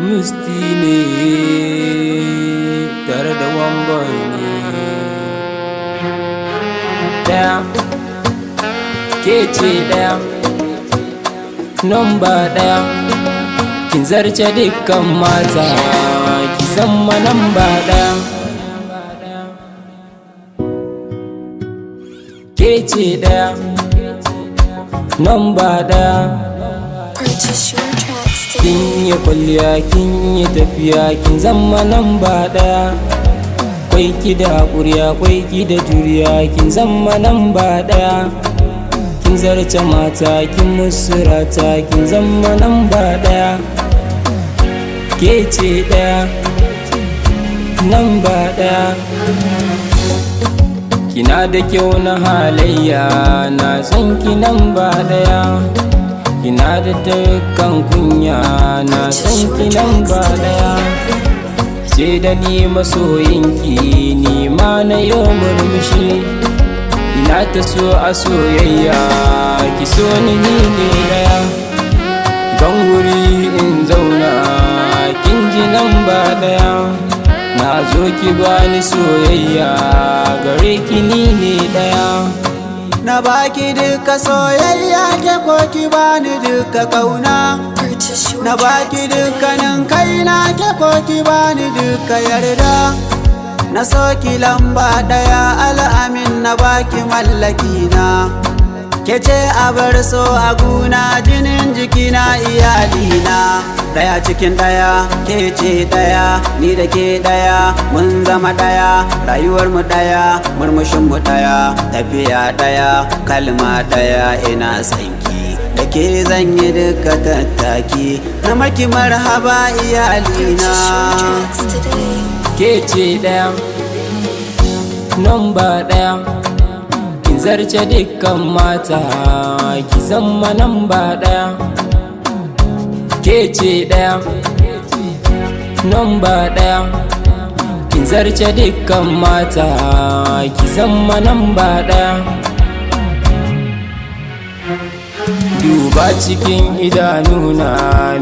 musteey ne tare da wamboy ne daya ke ce daya numba daya kin zarce dukkan mata ki zama namba daya ke ce daya numba daya kin yi kwalliya kin yi tafiya kin zama namba daya kwai ki da haƙuriya kwai ki da juriya kin zama namba daya kin zarce mata kin musurata kin zama namba daya ke ce daya namba daya kina da kyau na halayya na san ki namba daya kina da dukkan kunya na san ki namba daya ce da ni masoyinki ni ma na yau murmushi ina ta so a soyayya ki so ni ne daya ban wuri in zauna kin ji namba daya na zo ki bani soyayya gare ki ni ne daya na baki duka soyayya ke ko ki bani duka kauna na baki dukkanin kaina ke ko ki bani duka yarda na soki lamba daya al'amin na baki mallaki na ke ce a bar so a guna jinin jikina iyalina daya cikin daya ke ce daya ni da ke daya mun zama daya rayuwar mu daya murmushin mu daya tafiya daya kalma daya ina sanki da ke zan yi duka tattaki na maki marhaba iyalina ke ce daya numba daya kin zarce dukkan mata ki zama namba daya ke ce daya numba daya kin zarce dukkan mata ki zama namba daya duba cikin idanuna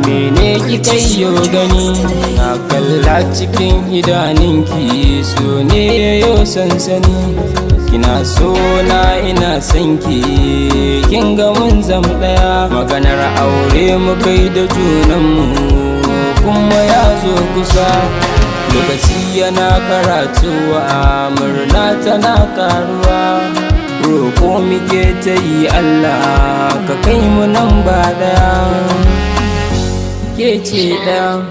mene kika yo gani na kalla cikin idaninki so ne yayo sansani kina so na ina sanki kin ga mun zama daya maganar aure mu kai da junanmu kuma ya zo kusa lokaci yana karatuwa murna tana karuwa roƙo muke ta yi Allah ka kai mu namba daya ke ce daya